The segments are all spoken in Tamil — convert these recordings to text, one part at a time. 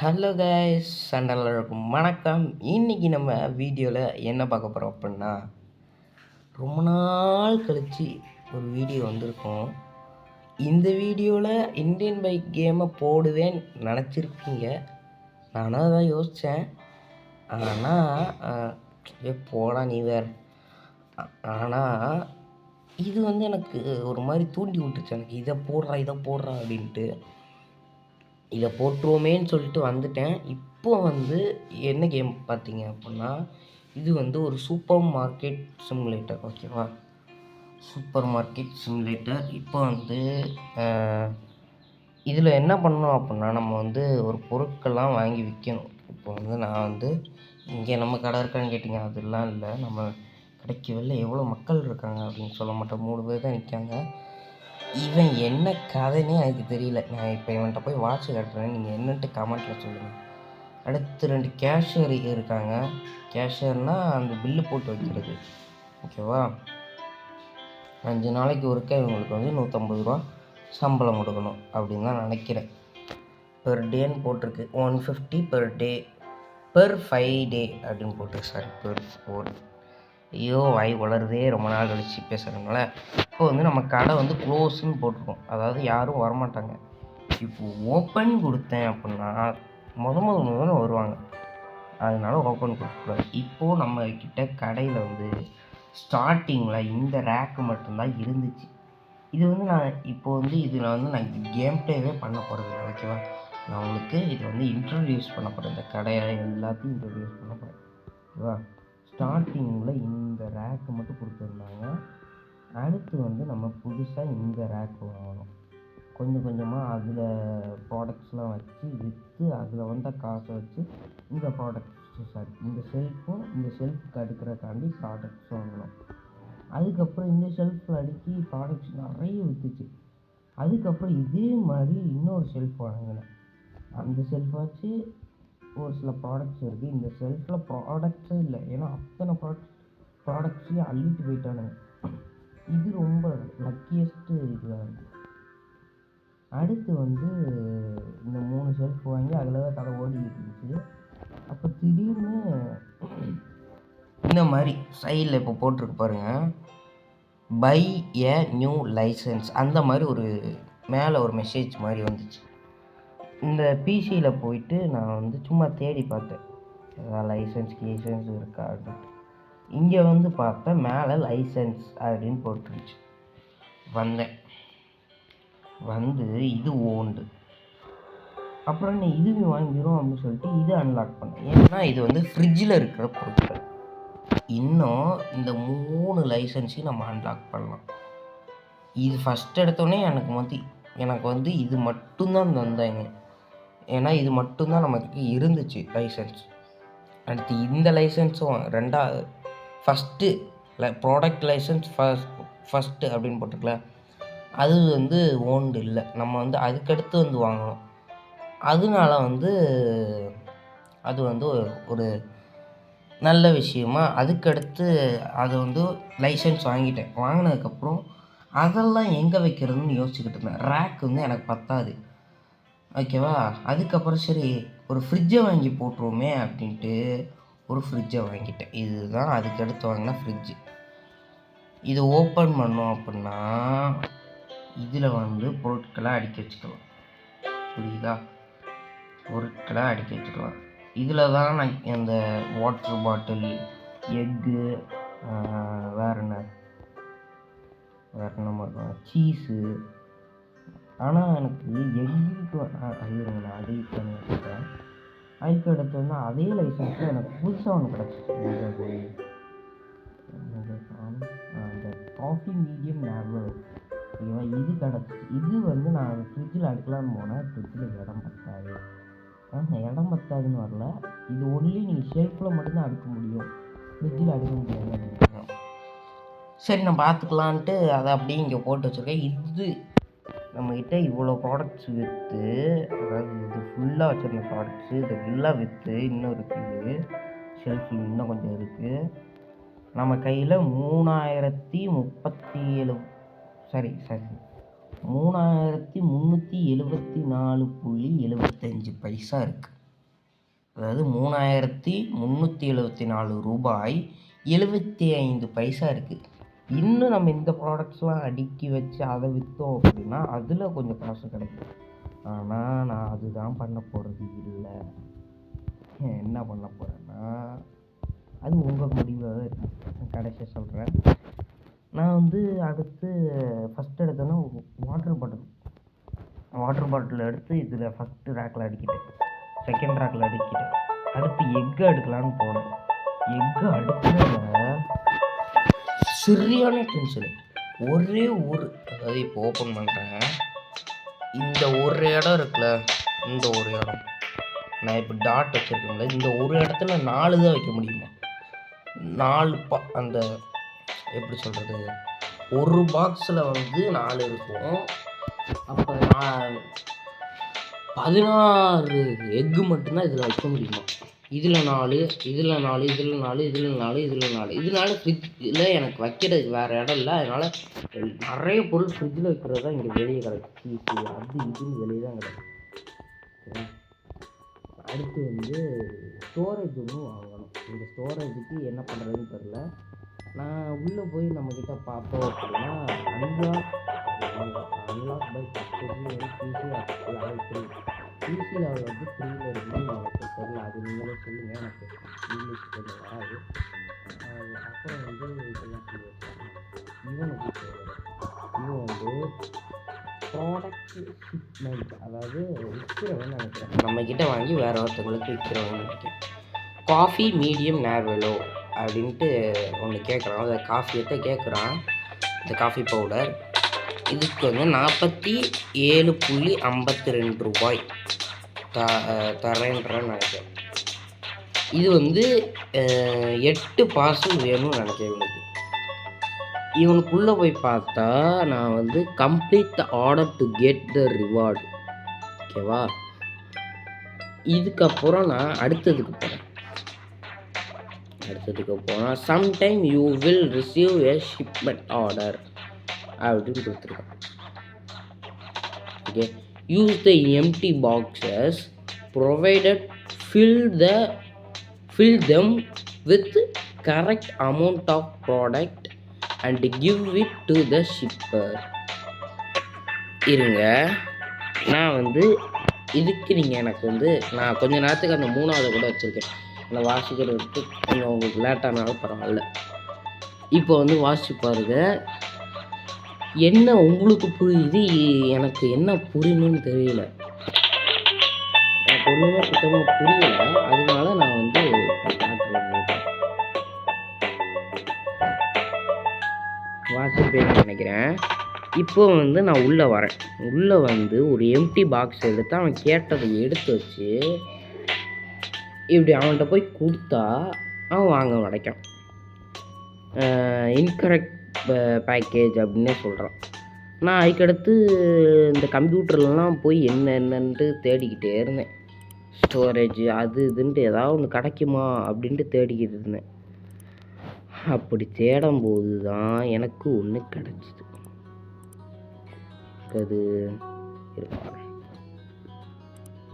ஹலோ கைஸ் எல்லாருக்கும் வணக்கம். இன்னைக்கு நம்ம வீடியோவில் என்ன பார்க்க போகிறோம் அப்படின்னா, ரொம்ப நாள் கழித்து ஒரு வீடியோ வந்திருக்கோம். இந்த வீடியோவில் இந்தியன் பைக் கேமை போடுவேன்னு நினச்சிருப்பீங்க. நானும் அதான் யோசித்தேன். ஆனால் போடா நீ வேறு. ஆனால் இது எனக்கு ஒரு மாதிரி தூண்டி விட்டுருச்சு. எனக்கு இதை போடுறா அப்படின்ட்டு. இதை போட்டுருவோமேன்னு சொல்லிட்டு வந்துட்டேன். இப்போ என்ன கேம் பார்த்தீங்க அப்படின்னா, இது ஒரு சூப்பர் மார்க்கெட் சிமுலேட்டர். ஓகேவா? Super market simulator. இப்போ இதில் என்ன பண்ணணும் அப்படின்னா, நம்ம ஒரு பொருட்கள்லாம் வாங்கி விற்கணும். இப்போ நான் இங்கே நம்ம கடை இருக்கான்னு கேட்டிங்க, அதெல்லாம் இல்லை. நம்ம கடைக்கு வெளில எவ்வளோ மக்கள் இருக்காங்க அப்படின்னு சொல்ல மாட்டோம். 3 பேர் தான் நிற்காங்க. இவன் என்ன கதைன்னே எனக்கு தெரியல. நான் இப்போ இவன்கிட்ட போய் வாட்ச் காட்டுறேன், நீங்கள் என்னன்ட்டு கமெண்ட்டில் சொல்லுங்கள். அடுத்து 2 கேஷியர் இருக்காங்க. கேஷியர்னால் அந்த பில்லு போட்டு வைக்கிறது. ஓகேவா? 5 நாளைக்கு ஒருக்க இவங்களுக்கு 150 ரூபா சம்பளம் கொடுக்கணும் அப்படின்னு தான் நினைக்கிறேன். பெர் டேன்னு போட்டிருக்கு. 150 பெர் டே, பெர் 5 டே அப்படின்னு போட்டிருக்கு. Sorry, per 4. ஐயோ வாய் வளருதே, ரொம்ப நாள் கழிச்சு பேசுகிறதுனால. இப்போ நம்ம கடை க்ளோஸ்ன்னு போட்டிருக்கோம். அதாவது யாரும் வரமாட்டாங்க. இப்போ ஓப்பன் கொடுத்தேன் அப்படின்னா முதல்ல வருவாங்க. அதனால ஓப்பன் கொடுக்கக்கூடாது. இப்போது நம்ம கிட்ட கடையில் ஸ்டார்டிங்கில் இந்த ரேக்கு மட்டும்தான் இருந்துச்சு. இது நான் இப்போ இதில் நான் கேம் ப்ளேவே பண்ண போகிறது. ஓகேவா? நான் உங்களுக்கு இது இன்ட்ரடியூஸ் பண்ண போகிறேன். இந்த கடையை எல்லாத்தையும் இன்ட்ரடியூஸ் பண்ண போகிறேன். ஓகேவா? ஸ்டார்டிங்கில் இந்த ரேக்கு மட்டும் கொடுத்துருந்தாங்க. அடுத்து நம்ம புதுசாக இந்த ரேக் வாங்கணும். கொஞ்சம் கொஞ்சமாக அதில் ப்ராடக்ட்ஸ்லாம் வச்சு விற்று அதில் வந்த காசை வச்சு இந்த இந்த செல்ஃபுக்கு அடுக்கிறக்காண்டி ப்ராடக்ட்ஸ் வாங்கணும். அதுக்கப்புறம் இந்த ஷெல்ஃபில் அடுக்கி ப்ராடக்ட்ஸ் நிறைய விற்றுச்சு. அதுக்கப்புறம் இதே மாதிரி இன்னொரு ஷெல்ஃப் வாங்கினேன். அந்த ஷெல்ஃப் வச்சு ஒரு சில ப்ராடக்ட்ஸ் இருக்குது. இந்த ஷெல்ஃபில் ப்ராடக்ட்ஸே இல்லை. ஏன்னா அத்தனை ப்ராடக்ட்ஸையும் அள்ளிட்டு போயிட்டானுங்க. இது ரொம்ப லக்கியஸ்ட்டு இதுவாக இருக்குது. அடுத்து இந்த 3 ஷெல்ஃப் வாங்கி அதில் தான் கடை ஓடிக்கிட்டு இருந்துச்சு. அப்போ திடீர்னு இந்த மாதிரி சைடில் இப்போ போட்டிருக்கு பாருங்கள், பை ஏ நியூ லைசன்ஸ். அந்த மாதிரி ஒரு மேலே ஒரு மெசேஜ் மாதிரி வந்துச்சு. இந்த பிசியில் போயிட்டு நான் சும்மா தேடி பார்த்தேன், ஏதாவது லைசன்ஸ் இருக்கா அப்படின்ட்டு. இங்கே பார்த்தேன் மேலே லைசன்ஸ் அப்படின்னு போட்டுருச்சு. வந்தேன், இது ஓண்டு. அப்புறம் நீ இதுவும் வாங்கிடும் அப்படின்னு சொல்லிட்டு இது அன்லாக் பண்ணேன். ஏன்னா இது ஃப்ரிட்ஜில் இருக்கிற பொருட்கள். இன்னும் இந்த 3 லைசன்ஸையும் நம்ம அன்லாக் பண்ணலாம். இது ஃபஸ்ட் எடுத்தோடனே எனக்கு இது மட்டும்தான் தந்தாங்க. ஏன்னா இது மட்டும்தான் நமக்கு இருந்துச்சு லைசன்ஸ். அடுத்து இந்த லைசன்ஸும் ஃபஸ்ட்டு ப்ராடக்ட் லைசன்ஸ் ஃபஸ்ட்டு அப்படின்னு போட்டிருக்கல, அது ஓன்டு இல்லை. நம்ம அதுக்கடுத்து வாங்கணும். அதனால அது ஒரு நல்ல விஷயமா அதுக்கடுத்து அது லைசன்ஸ் வாங்கிட்டேன். வாங்கினதுக்கப்புறம் அதெல்லாம் எங்கே வைக்கிறதுன்னு யோசிச்சுக்கிட்டு இருந்தேன். ரேக் எனக்கு பத்தாது. ஓகேவா? அதுக்கப்புறம் சரி ஒரு ஃப்ரிட்ஜை வாங்கி போட்டுருவோமே அப்படின்ட்டு ஒரு ஃப்ரிட்ஜை வாங்கிட்டேன். இதுதான் அதுக்கடுத்து வாங்கின ஃப்ரிட்ஜு. இது ஓப்பன் பண்ணோம் அப்படின்னா இதில் பொருட்களை அடுக்கி வச்சுக்கலாம். புரியுதா? பொருட்களை அடுக்கி வச்சுக்கலாம். இதில் தான் நான் அந்த வாட்டர் பாட்டில், எக்கு, வேறு என்ன சீஸு. ஆனால் எனக்கு எங்களுக்கு நான் அடிக்ட் பண்ணி வச்சுட்டேன். அதுக்கு அடுத்து அதே லைசன்ஸில் எனக்கு புதுசாக ஒன்று கிடச்சிச்சு. அந்த காஃபி மீடியம் நேவர். ஓகேவா? இது கிடச்சிச்சு. இது நான் ஃப்ரிட்ஜில் அடுக்கலான்னு போனேன். ஃப்ரிட்ஜில் இடம் பத்தாது. இடம் பத்தாதுன்னு வரல. இது ஒன்லி நீங்கள் ஷெல்ஃபில் மட்டும்தான் அடுக்க முடியும், ஃப்ரிட்ஜில் அடுக்க முடியாது அப்படின்னு. சரி நான் பார்த்துக்கலான்ட்டு அதை அப்படியே இங்கே போட்டு வச்சுருக்கேன். இது நம்மக்கிட்ட இவ்வளோ ப்ராடக்ட்ஸ் விற்று, அதாவது இது ஃபுல்லாக வச்சுருந்த ப்ராடக்ட்ஸு இதை ஃபுல்லாக விற்று இன்னும் இருக்குது. ஷெல்ஃபில் இன்னும் கொஞ்சம் இருக்குது. நம்ம கையில் 3374.75 பைசா இருக்குது. அதாவது 3374 ரூபாய் 75 பைசா இருக்குது. இன்னும் நம்ம இந்த ப்ராடக்ட்ஸ்லாம் அடுக்கி வச்சு அதை விற்றோம் அப்படின்னா அதில் கொஞ்சம் காசு கிடைக்கும். ஆனால் நான் அதுதான் பண்ண போகிறது இல்லை. என்ன பண்ண போகிறேன்னா அது உங்கள் முடிவாக தான் இருக்குது. கடைசியாக சொல்கிறேன். நான் வந்து அடுத்து ஃபஸ்ட்டு எடுத்தோன்னா வாட்டர் பாட்டில் எடுத்து இதில் ஃபஸ்ட்டு ரேக்கில் அடுக்கிட்டேன், செகண்ட் ரேக்கில் அடுக்கிட்டேன். அடுத்து எக்கு அடுக்கலான்னு போனேன். எக்கு அடுக்கிறத சரியான டென்ஷனு. ஒரே ஒரு அதாவது இப்போ ஓப்பன் பண்ணுறேன். இந்த ஒரு இடம் இருக்குல்ல, இந்த ஒரு இடம் நான் இப்போ டாட் வச்சுருக்கேன்ல, இந்த ஒரு இடத்துல 4 தான் வைக்க முடியுமா? 4 அந்த எப்படி சொல்கிறது, ஒரு பாக்ஸில் வந்து 4 இருக்கும். அப்போ நான் 16 எக்கு மட்டும்தான் இதில் வைக்க முடியுமா? இதில் 4, இதில் 4, இதில் 4, இதில் 4, இதில் 4. இதனால ஃப்ரிட்ஜில் எனக்கு வைக்கிறதுக்கு வேறு இடம் இல்லை. அதனால் நிறைய பொருள் ஃப்ரிட்ஜில் வைக்கிறது தான் இங்கே வெளியே கிடக்கு. அது இதுன்னு வெளியே தான் கிடக்கு. அடுத்து வந்து ஸ்டோரேஜ் ஒன்றும் வாங்கணும். இந்த ஸ்டோரேஜுக்கு என்ன பண்ணுறதுன்னு தெரில. நான் உள்ளே போய் நம்மக்கிட்ட பார்த்தோம் அப்படின்னா unlock by purchasing PC level 3. PC level வந்து 3ல் இருக்குன்னு எனக்கு தெரியல. அது நீங்களே சொல்லுங்கள், எனக்கு இங்கிலீஷ் கொஞ்சம் வராது. அப்புறம் வந்து இதெல்லாம் சொல்லியிருக்காங்க. இவனுக்கு இவன் வந்து ப்ராடக்ட் ஷிப்மெண்ட், அதாவது விற்கிறவன் நினைக்கிறேன், நம்மக்கிட்ட வாங்கி வேறு ஒருத்தவங்களுக்கு விற்கிறவங்க நினைக்கிறேன். காஃபி மீடியம் நேர்வெலோ அப்படின்ட்டு ஒன்று கேட்குறான். அதை காஃபியத்தை கேட்குறான். இந்த காஃபி பவுடர் இதுக்கு வந்து 47.52 ரூபாய் தரேன்றான்னு நினைக்கிறேன். இது வந்து 8 பார்சல் வேணும்னு நினைக்கிறேன் இவனுக்கு. இவனுக்குள்ளே போய் பார்த்தா நான் வந்து complete the order to get the reward. ஓகேவா? இதுக்கப்புறம் நான் அடுத்ததுக்கு போனால் sometime you will receive a shipment order அப்படின்னு கொடுத்துருக்கேன். Okay, use the empty boxes provided, fill them with correct amount of product and give it to the shipper. இருங்க, நான் வந்து இதுக்கு நீங்கள் எனக்கு வந்து நான் கொஞ்ச நேரத்துக்கு அந்த 3ஆவது கூட வச்சுருக்கேன். அந்த வாசிக்கிறதுக்கு கொஞ்சம் உங்களுக்கு லேட்டானாலும் பரவாயில்ல. இப்போ வந்து வாசிச்சு பாருங்க, என்ன உங்களுக்கு புரியுது, எனக்கு என்ன புரியணும்னு தெரியல. எனக்கு ஒன்றுமே சுத்தமாக புரியலை. அதனால நான் வந்து வாசிப்பேன்னு நினைக்கிறேன். இப்போ வந்து நான் உள்ளே வரேன். உள்ளே வந்து ஒரு எம்டி பாக்ஸ் எடுத்து அவன் கேட்டதை எடுத்து வச்சு இப்படி அவன்கிட்ட போய் கொடுத்தா அவன் வாங்க கிடைக்கும். இன்கரெக்ட் பேக்கேஜ் அப்படின்னே சொல்கிறான். நான் அதுக்கடுத்து இந்த கம்ப்யூட்டர்லாம் போய் என்னென்னன்ட்டு தேடிக்கிட்டே இருந்தேன். ஸ்டோரேஜ் அது இதுன்ட்டு ஏதாவது ஒன்று கிடைக்குமா அப்படின்ட்டு தேடிக்கிட்டு இருந்தேன். அப்படி தேடும்போது தான் எனக்கு ஒன்று கிடச்சிது. அது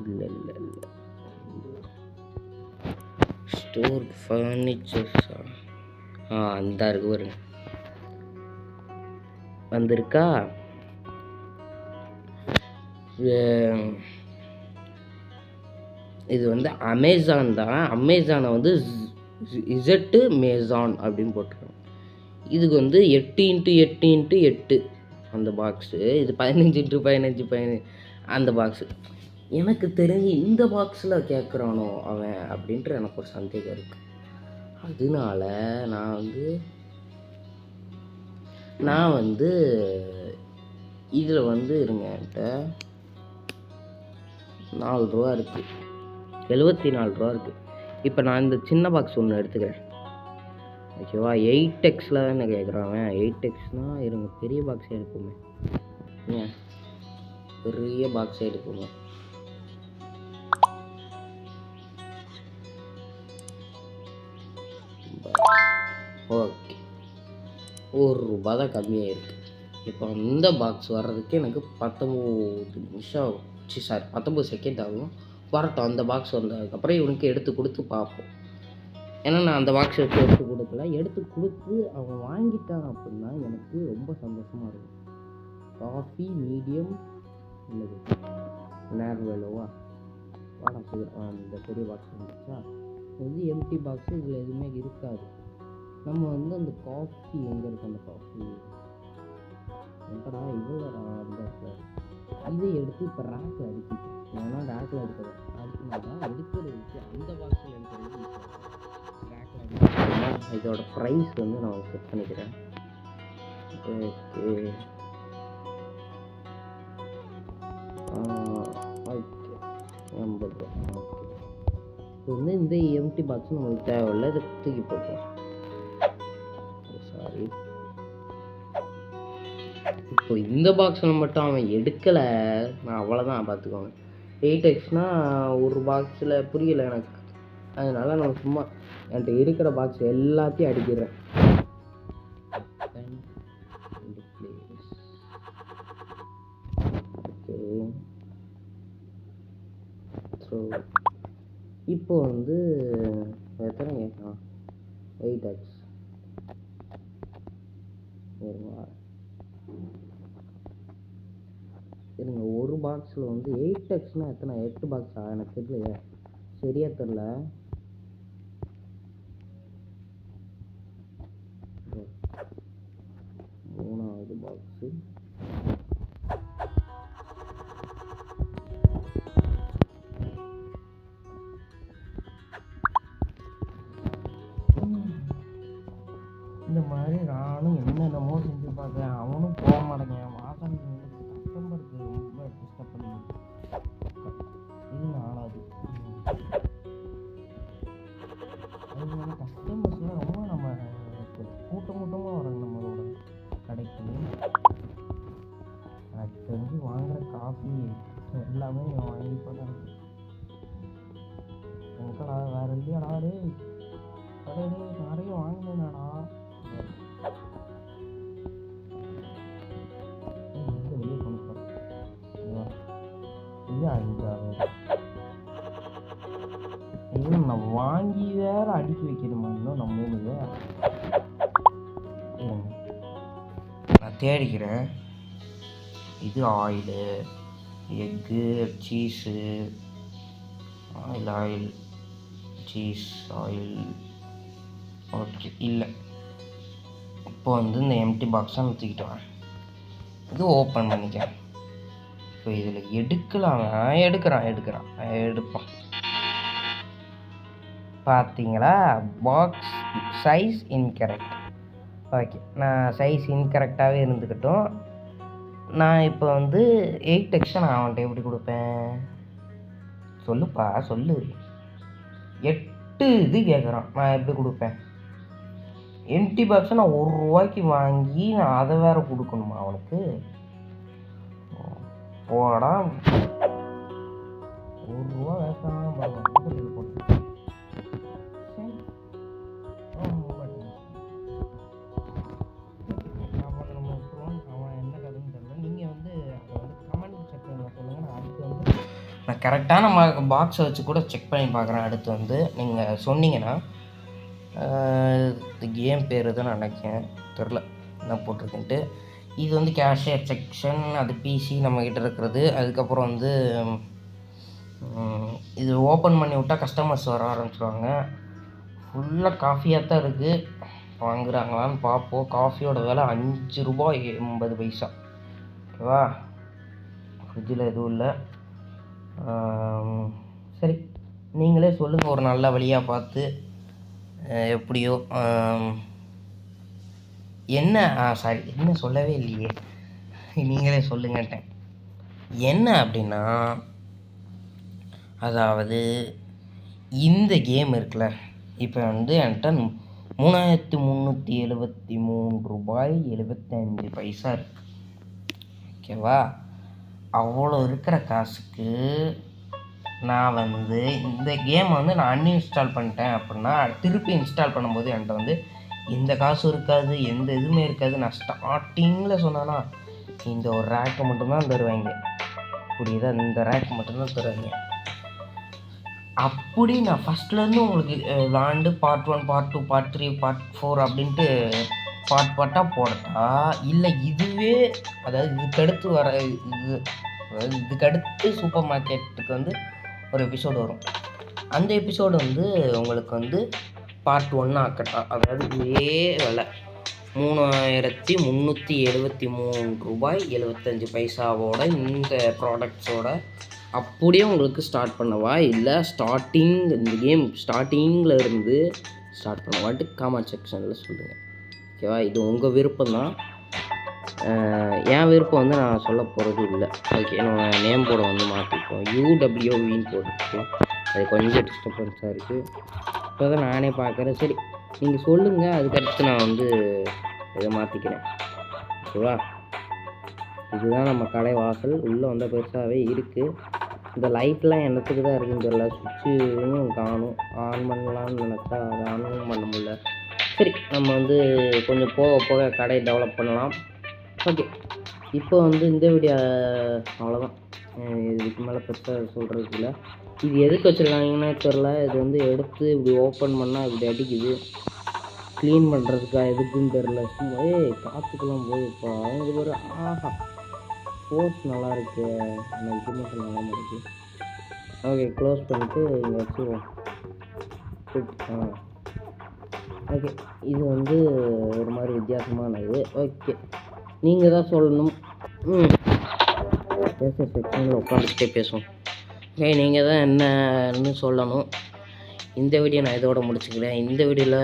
இல்லை ஸ்டோர் ஃபர்னிச்சர்ஸா? அந்த இருக்கு பாருங்க, வந்திருக்கா. இது வந்து அமேசான் தான். அமேசானை வந்து இசட்டு மேசான் அப்படின்னு போட்டிருக்காங்க. இதுக்கு வந்து 8x8x8 அந்த பாக்ஸு. இது 15x15 அந்த பாக்ஸு. எனக்கு தெரிஞ்சு இந்த பாக்ஸில் கேட்குறானோ அவன் அப்படின்ட்டு எனக்கு ஒரு சந்தேகம் இருக்குது. அதனால நான் வந்து இதில் வந்து இருங்க, என்கிட்ட 4 ரூபா இருக்குது, 74 ரூபா இருக்குது. இப்போ நான் இந்த சின்ன பாக்ஸ் ஒன்று எடுத்துக்கிறேன். ஓகேவா? 8Xல தானே கேட்குறாங்க. 8Xனால் இருங்க, பெரிய பாக்ஸே எடுப்போமே. பெரிய பாக்ஸே எடுப்போமே. ஓகே, ₹1 தான் கம்மியாக இருக்குது. இப்போ இந்த பாக்ஸ் வர்றதுக்கு எனக்கு 19 செகண்ட் ஆகும். வரட்டும். அந்த பாக்ஸ் வந்ததுக்கப்புறம் இவனுக்கு எடுத்து கொடுத்து பார்ப்போம். ஏன்னா நான் அந்த பாக்ஸ் எடுத்து கொடுக்கல. எடுத்து கொடுத்து அவன் வாங்கிட்டான் அப்படின்னா எனக்கு ரொம்ப சந்தோஷமாக இருக்கும். காஃபி மீடியம் இல்லது நேர்வேலோவா வாடா இந்த பெரிய பாக்ஸ் வந்துச்சா. இது எம்டி பாக்ஸு, இதில் எதுவுமே இருக்காது. நம்ம வந்து அந்த காஃபி எங்கே இருக்குது, அந்த காஃபி எங்கடா இவ்வளோடா அந்த இதை எடுத்து இப்போ ரேக்கில் அடிக்கிட்டேன். ஏன்னா ரேக்கில் எடுக்கிறது அதுக்குனால எடுக்கிறதுக்கு அந்த பாக்ஸில் எடுக்கிறது ரேக்கில் அடிக்கிறேன். இதோட ப்ரைஸ் வந்து நான் செட் பண்ணிக்கிறேன். ஓகே ஓகே 80 ரூபா. ஓகே இப்போ வந்து இந்த எம்டி பாக்ஸ் நம்மளுக்கு தேவையில்லை, இதை தூக்கி போட்டோம். சாரி, இப்போ இந்த பாக்ஸில் மட்டும் அவன் எடுக்கலை, நான் அவ்வளோதான் பார்த்துக்கோங்க. 8Xனா ஒரு பாக்ஸில் புரியலை எனக்கு, அதனால நான் சும்மா என்கிட்ட இருக்கிற பாக்ஸ் எல்லாத்தையும் அடிக்கிறேன். ஓகே ஸோ இப்போ வந்து எத்தனை கேட்கலாம், 8X இருங்க. ஒரு பாக்ஸில் வந்து 8Xனா எத்தனை, 8 பாக்ஸா எனக்கு தெரியலையே, சரியா தெரில. மூணாவது பாக்ஸு இந்த மாதிரி நானும் என்னென்னமோ செஞ்சு பார்க்குறேன், அவனும் போக மாட்டேங்கிறான். மாதம் கஸ்டமருக்கு ரொம்ப டிஸ்டர்ப் பண்ணி இது 4வது. அது கஸ்டமர்ஸ்லாம் ரொம்ப நம்ம கூட்டமாக வராங்க நம்மளோட கடைக்கு. எனக்கு தெரிஞ்சு வாங்குகிற காஃபி எல்லாமே வாங்கி போட்டாங்க. எனக்கடா வேறு இல்லையாடா கடையிலே நிறைய வாங்கினேனாடா. வெளியே கொண்டு போகிறேன். இது 5வது. இன்னும் நான் வாங்கி வேற அடுக்கி வைக்கணுமா இன்னும் நம்ம மூணுல. நான் தேடிக்கிறேன். இது oil, egg, cheese, oil, cheese, oil. Okay இல்லை, இப்போ வந்து இந்த எம்டி பாக்ஸை நான் தூக்கிட்டு வரேன். இது ஓப்பன் பண்ணிக்கிறேன். இப்போ இதில் எடுக்கலாம், எடுப்பான். பார்த்தீங்களா, பாக்ஸ் சைஸ் இன்கரெக்ட். ஓகே, நான் சைஸ் இன்கரெக்டாகவே இருந்துக்கிட்டோம். நான் இப்போ வந்து 8X நான் அவன்கிட்ட எப்படி கொடுப்பேன் சொல்லுப்பா சொல்லு. 8 இது கேட்குறான், நான் எப்படி கொடுப்பேன்? எம்டி பாக்ஸை நான் 1 ரூபாய்க்கு வாங்கி நான் அதை வேற கொடுக்கணுமா அவனுக்கு? போடா, 1 ரூபா வேஸ்டாக போட்டு அவன் என்ன கதைன்னு தெரியல. நீங்கள் வந்து அதை வந்து கமெண்ட் செக்ஷனில் சொல்லுங்கள். நான் அடுத்து வந்து நான் கரெக்டான பாக்ஸை வச்சு கூட செக் பண்ணி பார்க்குறேன். அடுத்து வந்து நீங்கள் சொன்னீங்கன்னா கேம் பேர் தான் நினைக்கிறேன், தெரில என்ன போட்டிருக்குன்ட்டு. இது வந்து கேஷியர் செக்ஷன், அது பிசி நம்மக்கிட்ட இருக்கிறது. அதுக்கப்புறம் வந்து இது ஓப்பன் பண்ணி விட்டால் கஸ்டமர்ஸ் வர ஆரம்பிச்சிடுவாங்க. ஃபுல்லாக காஃபியாக தான் இருக்குது. வாங்குறாங்களான்னு பார்ப்போம். காஃபியோட விலை 5 ரூபாய் 80 பைசா. ஓகேவா, ஃப்ரிட்ஜில் எதுவும் இல்லை. சரி, நீங்களே சொல்லுங்கள் ஒரு நல்ல வழியாக பார்த்து. எப்படியோ என்ன சாரி என்ன சொல்லவே இல்லையே, நீங்களே சொல்லுங்கட்டேன். என்ன அப்படின்னா, அதாவது இந்த கேம் இருக்குல்ல, இப்போ வந்து என்கிட்ட 3373 ரூபாய் 75 பைசா இருக்குது. ஓகேவா, அவ்வளோ இருக்கிற காசுக்கு நான் வந்து இந்த கேம் வந்து நான் அன்இன்ஸ்டால் பண்ணிட்டேன் அப்படின்னா திருப்பி இன்ஸ்டால் பண்ணும்போது என்கிட்ட வந்து எந்த காசும் இருக்காது, எந்த இதுவுமே இருக்காது. நான் ஸ்டார்டிங்கில் சொன்னேன்னா இந்த ஒரு ரேக்கை மட்டும்தான் தருவாங்க, புரியுதா? இந்த ரேக் மட்டும்தான் தருவாங்க. அப்படி நான் ஃபஸ்ட்லேருந்து உங்களுக்கு விளாண்டு பார்ட் 1, பார்ட் 2, பார்ட் 3, பார்ட் 4 அப்படின்ட்டு பார்ட்டாக போடட்டா, இல்லை இதுவே அதாவது இதுக்கடுத்து வர இது அதாவது இதுக்கடுத்து சூப்பர் மார்க்கெட்டுக்கு வந்து ஒரு எபிசோடு வரும். அந்த எபிசோடு வந்து உங்களுக்கு வந்து பார்ட் 1 ஆக்கட்டா. அதாவது இதே விலை ரூ. 3373.75 இந்த ப்ராடக்ட்ஸோட அப்படியே உங்களுக்கு ஸ்டார்ட் பண்ணவா, இல்லை இந்த கேம் ஸ்டார்டிங்கில் இருந்து ஸ்டார்ட் பண்ணவான்ட்டு காமெண்ட் செக்ஷனில் சொல்லுங்கள். ஓகேவா? இது உங்கள் விருப்பம் தான். என் விருப்பம் வந்து நான் சொல்ல போகிறது இல்லை. ஓகே, நம்ம நேம் போர்டை வந்து மாற்றிப்போம். UWVன்னு போட்டுருக்கு. அது கொஞ்சம் டிஸ்டர்பன்ஸாக இருக்குது. இப்போ தான் நானே பார்க்குறேன். சரி, நீங்கள் சொல்லுங்கள், அதுக்கடுத்து நான் வந்து இதை மாற்றிக்கிறேன். ஓகேவா? இதுதான் நம்ம கடை வாசல். உள்ளே வந்தால் பெருசாகவே இருக்குது. இந்த லைட்லாம் என்னத்துக்கு தான் இருக்குன்னு தெரியல. சுவிட்சும் காணும். ஆன் பண்ணலான்னு நினச்சா அதை ஆனும் பண்ண முடியல. சரி, நம்ம வந்து கொஞ்சம் போக போக கடை டெவலப் பண்ணலாம். ஓகே, இப்போ வந்து இந்த வீடியோ அவ்வளோதான். இதுக்கு மேலே பெருசாக சொல்கிறதுக்கு இல்லை. இது எதுக்கு வச்சுருக்காங்கன்னே தெரில. இது வந்து எடுத்து இப்படி ஓப்பன் பண்ணால் இப்படி அடிக்குது. க்ளீன் பண்ணுறதுக்கா எதுக்குன்னு தெரில. சும்மா காற்றுக்கெல்லாம் போகுதுப்பா. அவங்க ஒரு ஆஹா ஃபோர்ஸ் நல்லா இருக்கு. ஆனால் இது மட்டும் நல்லா இருக்கு. ஓகே, க்ளோஸ் பண்ணிவிட்டு இங்கே வச்சுருவோம். ஓகே, இது வந்து ஒரு மாதிரி வித்தியாசமானது. ஓகே, நீங்கள் தான் சொல்லணும். பேசுகிற செக்ஷனில் உட்காந்துக்கிட்டே பேசுவோம். ஓகே, நீங்கள் தான் என்னன்னு சொல்லணும். இந்த வீடியோ நான் இதோட முடிச்சுக்கிறேன். இந்த வீடியோவில்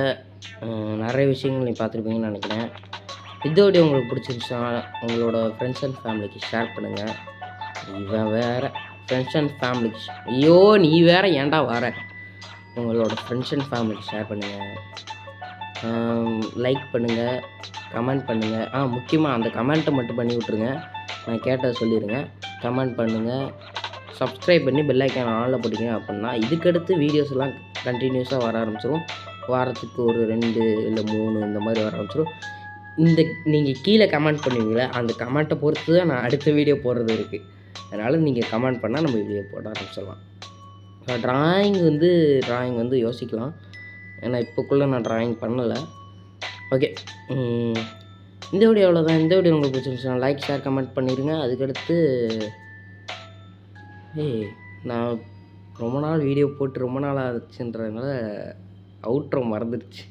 நிறைய விஷயங்கள் நீ பார்த்துருப்பீங்கன்னு நினைக்கிறேன். இந்த வீடியோ உங்களுக்கு பிடிச்சிருந்துச்சுன்னா உங்களோட ஃப்ரெண்ட்ஸ் அண்ட் ஃபேமிலிக்கு ஷேர் பண்ணுங்கள். இவன் வேறு ஃப்ரெண்ட்ஸ் அண்ட் ஃபேமிலிக்கு ஐயோ நீ வேறு ஏன்டா வர. உங்களோட ஃப்ரெண்ட்ஸ் அண்ட் ஃபேமிலிக்கு ஷேர் பண்ணுங்கள், லைக் பண்ணுங்கள், கமெண்ட் பண்ணுங்கள். முக்கியமாக அந்த கமெண்ட்டை மட்டும் பண்ணி விட்ருங்க. நான் கேட்டதை சொல்லிடுங்க. கமெண்ட் பண்ணுங்கள், சப்ஸ்கிரைப் பண்ணி பெல் ஐக்கான் ஆனில் போட்டிங்க அப்படின்னா இதுக்கடுத்து வீடியோஸ்லாம் கண்டினியூஸாக வர ஆரம்பிச்சிடும். வாரத்துக்கு ஒரு 2 இல்லை 3 இந்த மாதிரி வர ஆரம்பிச்சிடும். நீங்கள் கீழே கமெண்ட் பண்ணுவீங்களே, அந்த கமெண்ட்டை பொறுத்து தான் நான் அடுத்த வீடியோ போடுறது இருக்குது. அதனால் நீங்கள் கமெண்ட் பண்ணால் நம்ம வீடியோ போட ஆரம்பிச்சிடலாம். ட்ராயிங் வந்து யோசிக்கலாம். ஏன்னா இப்போக்குள்ளே நான் ட்ராயிங் பண்ணலை. ஓகே, இந்த வீடியோ அவ்வளோதான். இந்த வீடியோ உங்களுக்கு பிடிச்சிருந்துச்சுன்னா லைக், ஷேர், கமெண்ட் பண்ணிடுங்க. அதுக்கடுத்து நான் ரொம்ப நாள் வீடியோ போட்டு ரொம்ப நாள் ஆச்சுன்றதுனால அவுட்ரோ மறந்துடுச்சு.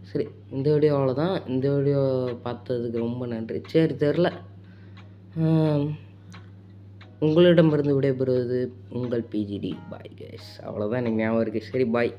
சரி, இந்த வீடியோ அவ்வளோதான். இந்த வீடியோ பார்த்ததுக்கு ரொம்ப நன்றி. சரி, தெரில. உங்களிடமிருந்து விடைபெறுவது உங்கள் PGD. Bye guys. அவ்வளோதான் எனக்கு ஞாபகம் இருக்குது. சரி, பாய்.